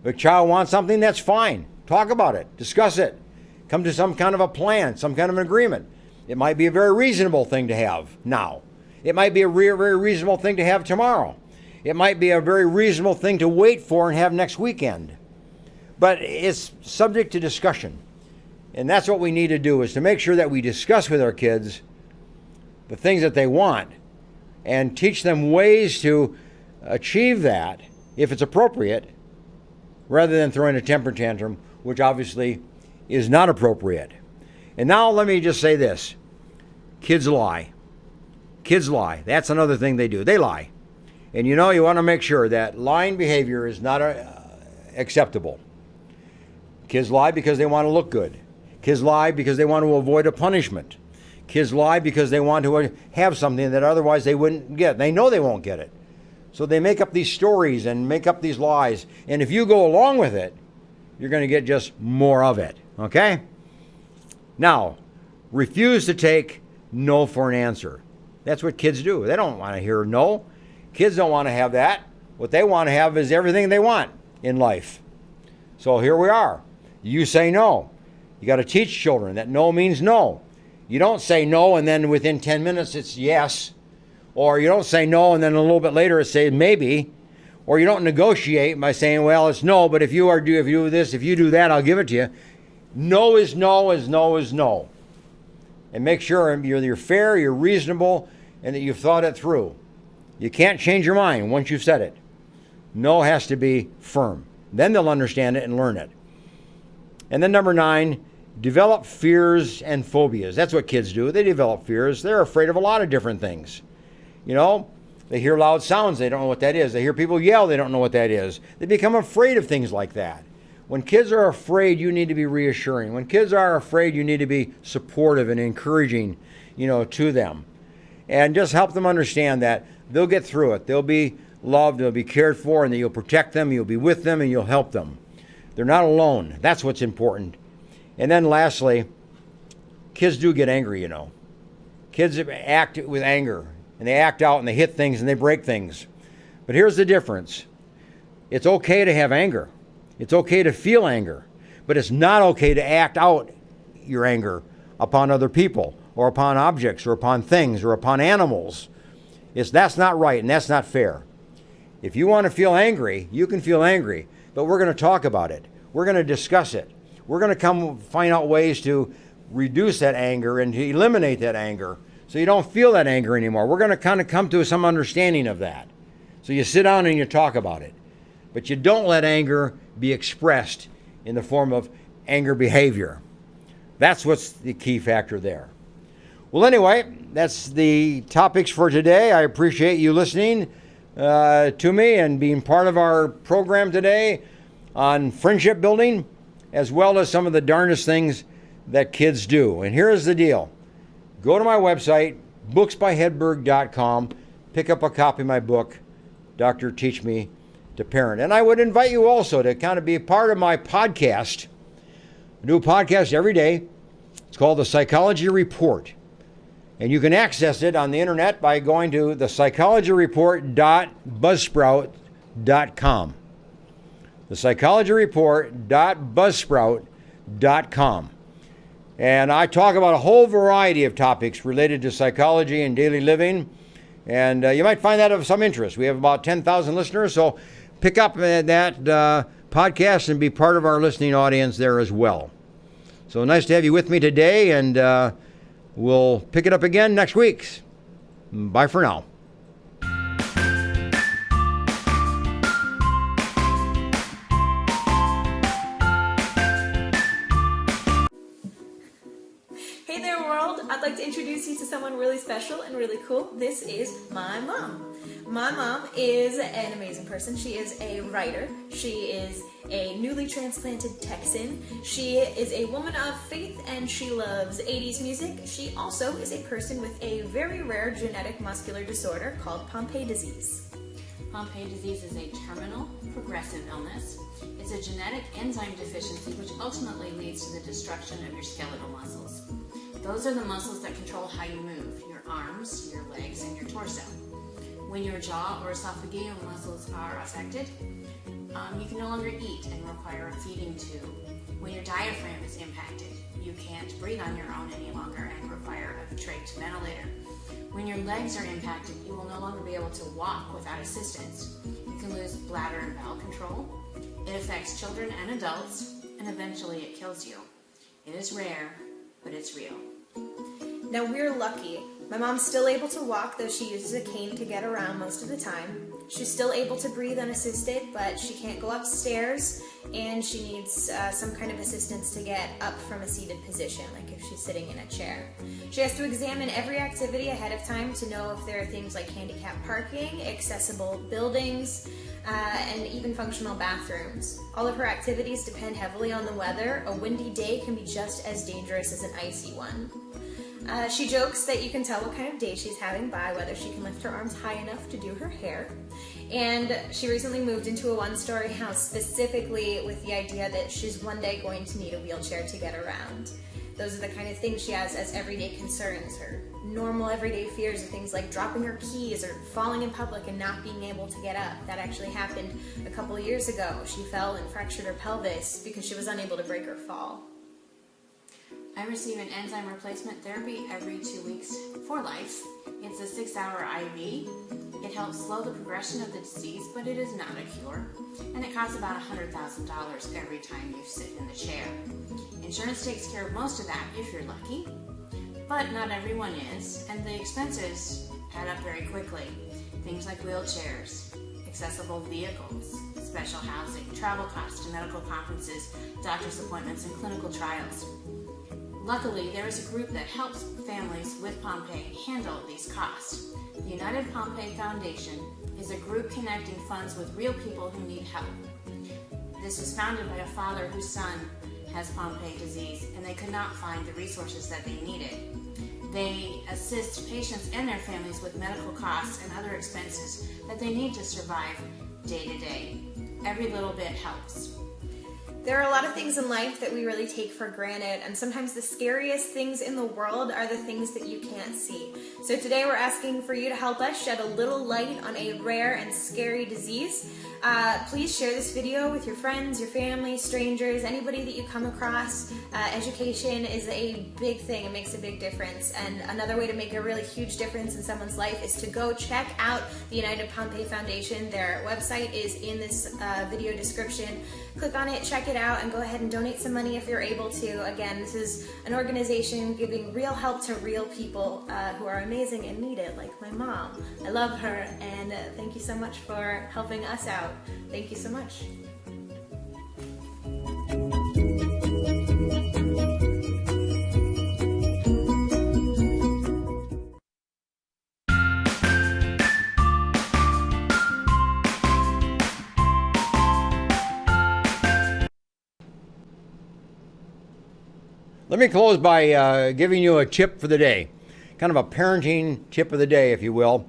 If a child wants something, that's fine. Talk about it. Discuss it. Come to some kind of a plan, some kind of an agreement. It might be a very reasonable thing to have now. It might be a very reasonable thing to have tomorrow. It might be a very reasonable thing to wait for and have next weekend. But it's subject to discussion. And that's what we need to do, is to make sure that we discuss with our kids the things that they want and teach them ways to achieve that, if it's appropriate, rather than throwing a temper tantrum, which obviously is not appropriate. And now let me just say this. Kids lie. Kids lie. That's another thing they do. They lie. And you want to make sure that lying behavior is not acceptable. Kids lie because they want to look good. Kids lie because they want to avoid a punishment. Kids lie because they want to have something that otherwise they wouldn't get. They know they won't get it. So they make up these stories and make up these lies. And if you go along with it, you're going to get just more of it. Okay? Now, refuse to take no for an answer. That's what kids do. They don't want to hear no. Kids don't want to have that. What they want to have is everything they want in life. So here we are. You say no. You got to teach children that no means no. You don't say no and then within 10 minutes it's yes. Or you don't say no and then a little bit later it's say maybe. Or you don't negotiate by saying, well, it's no, but if you do this, if you do that, I'll give it to you. No is no is no is no. And make sure you're fair, you're reasonable, and that you've thought it through. You can't change your mind once you've said it. No has to be firm. Then they'll understand it and learn it. And then number 9, develop fears and phobias. That's what kids do. They develop fears. They're afraid of a lot of different things. They hear loud sounds. They don't know what that is. They hear people yell. They don't know what that is. They become afraid of things like that. When kids are afraid, you need to be reassuring. When kids are afraid, you need to be supportive and encouraging, to them. And just help them understand that they'll get through it. They'll be loved. They'll be cared for, and that you'll protect them. You'll be with them, and you'll help them. They're not alone. That's what's important. And then lastly, kids do get angry, Kids act with anger, and they act out, and they hit things, and they break things. But here's the difference. It's okay to have anger. It's okay to feel anger. But it's not okay to act out your anger upon other people, or upon objects, or upon things, or upon animals. That's not right, and that's not fair. If you want to feel angry, you can feel angry. But we're going to talk about it. We're going to discuss it. We're going to find out ways to reduce that anger and to eliminate that anger so you don't feel that anger anymore. We're going to kind of come to some understanding of that. So you sit down and you talk about it. But you don't let anger be expressed in the form of anger behavior. That's what's the key factor there. Well, anyway, that's the topics for today. I appreciate you listening to me and being part of our program today on friendship building, as well as some of the darndest things that kids do. And here's the deal. Go to my website, booksbyhedberg.com, pick up a copy of my book, Dr. Teach Me to Parent. And I would invite you also to kind of be a part of my podcast. I do a podcast every day. It's called The Psychology Report. And you can access it on the internet by going to thepsychologyreport.buzzsprout.com. thepsychologyreport.buzzsprout.com. And I talk about a whole variety of topics related to psychology and daily living. And you might find that of some interest. We have about 10,000 listeners, so pick up that podcast and be part of our listening audience there as well. So nice to have you with me today, and we'll pick it up again next week. Bye for now. Hey there, world. I'd like to introduce you to someone really special and really cool. This is my mom. My mom is an amazing person. She is a writer. She is a newly transplanted Texan. She is a woman of faith and she loves 80s music. She also is a person with a very rare genetic muscular disorder called Pompe disease. Pompe disease is a terminal, progressive illness. It's a genetic enzyme deficiency which ultimately leads to the destruction of your skeletal muscles. Those are the muscles that control how you move, your arms, your legs, and your torso. When your jaw or esophageal muscles are affected, you can no longer eat and require a feeding tube. When your diaphragm is impacted, you can't breathe on your own any longer and require a trach ventilator. When your legs are impacted, you will no longer be able to walk without assistance. You can lose bladder and bowel control. It affects children and adults, and eventually it kills you. It is rare, but it's real. Now we're lucky. My mom's still able to walk, though she uses a cane to get around most of the time. She's still able to breathe unassisted, but she can't go upstairs, and she needs some kind of assistance to get up from a seated position, like if she's sitting in a chair. She has to examine every activity ahead of time to know if there are things like handicap parking, accessible buildings, and even functional bathrooms. All of her activities depend heavily on the weather. A windy day can be just as dangerous as an icy one. She jokes that you can tell what kind of day she's having by whether she can lift her arms high enough to do her hair. And she recently moved into a one-story house specifically with the idea that she's one day going to need a wheelchair to get around. Those are the kind of things she has as everyday concerns. Her normal everyday fears are things like dropping her keys or falling in public and not being able to get up. That actually happened a couple of years ago. She fell and fractured her pelvis because she was unable to break her fall. I receive an enzyme replacement therapy every 2 weeks for life. It's a 6-hour IV. It helps slow the progression of the disease, but it is not a cure. And it costs about $100,000 every time you sit in the chair. Insurance takes care of most of that if you're lucky, but not everyone is, and the expenses add up very quickly. Things like wheelchairs, accessible vehicles, special housing, travel costs to medical conferences, doctor's appointments, and clinical trials. Luckily, there is a group that helps families with Pompe handle these costs. The United Pompe Foundation is a group connecting funds with real people who need help. This was founded by a father whose son has Pompe disease, and they could not find the resources that they needed. They assist patients and their families with medical costs and other expenses that they need to survive day to day. Every little bit helps. There are a lot of things in life that we really take for granted, and sometimes the scariest things in the world are the things that you can't see. So today we're asking for you to help us shed a little light on a rare and scary disease. Please share this video with your friends, your family, strangers, anybody that you come across. Education is a big thing. It makes a big difference. And another way to make a really huge difference in someone's life is to go check out the United Pompe Foundation. Their website is in this video description. Click on it, check it out, and go ahead and donate some money if you're able to. Again, this is an organization giving real help to real people who are amazing and need it, like my mom. I love her, and thank you so much for helping us out. Thank you so much. Let me close by giving you a tip for the day, kind of a parenting tip of the day, if you will.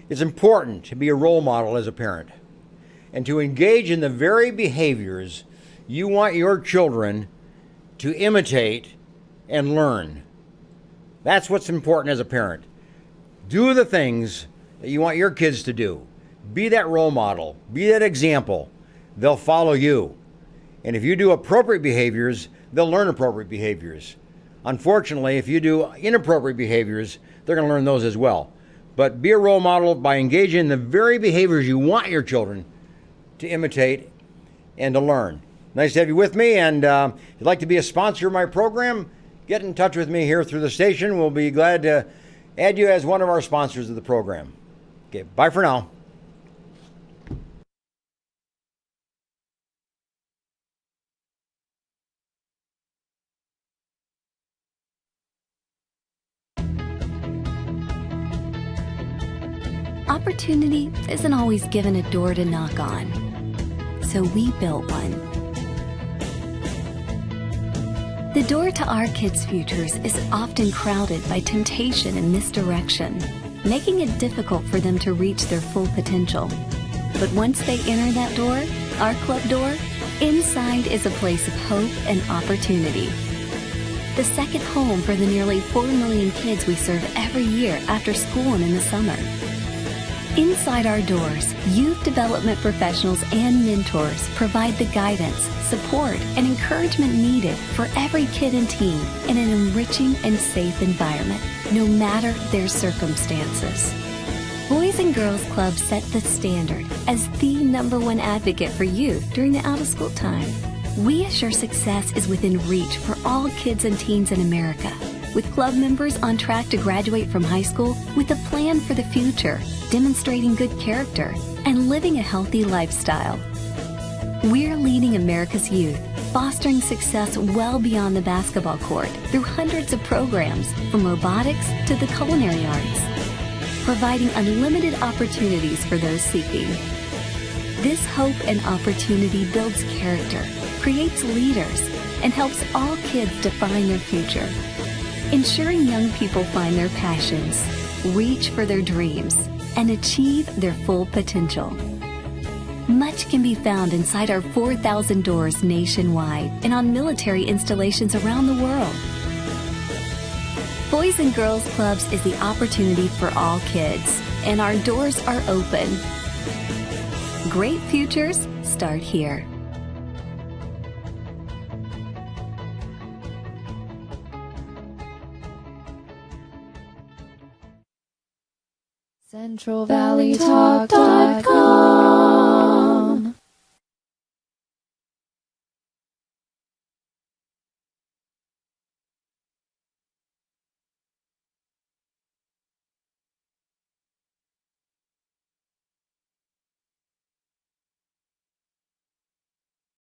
It's important to be a role model as a parent and to engage in the very behaviors you want your children to imitate and learn. That's what's important as a parent. Do the things that you want your kids to do. Be that role model. Be that example. They'll follow you. And if you do appropriate behaviors, they'll learn appropriate behaviors. Unfortunately, if you do inappropriate behaviors, they're going to learn those as well. But be a role model by engaging in the very behaviors you want your children to imitate and to learn. Nice to have you with me, and if you'd like to be a sponsor of my program, get in touch with me here through the station. We'll be glad to add you as one of our sponsors of the program. Okay, bye for now. Opportunity isn't always given a door to knock on, so we built one. The door to our kids' futures is often crowded by temptation and misdirection, making it difficult for them to reach their full potential. But once they enter that door, our club door, inside is a place of hope and opportunity. The second home for the nearly 4 million kids we serve every year after school and in the summer. Inside our doors, youth development professionals and mentors provide the guidance, support, and encouragement needed for every kid and teen in an enriching and safe environment, no matter their circumstances. Boys and Girls Club set the standard as the #1 advocate for youth during the out-of-school time. We assure success is within reach for all kids and teens in America, with club members on track to graduate from high school with a plan for the future, demonstrating good character, and living a healthy lifestyle. We're leading America's youth, fostering success well beyond the basketball court through hundreds of programs, from robotics to the culinary arts, providing unlimited opportunities for those seeking. This hope and opportunity builds character, creates leaders, and helps all kids define their future, ensuring young people find their passions, reach for their dreams, and achieve their full potential. Much can be found inside our 4,000 doors nationwide and on military installations around the world. Boys and Girls Clubs is the opportunity for all kids, and our doors are open. Great futures start here. CentralValleyTalk.com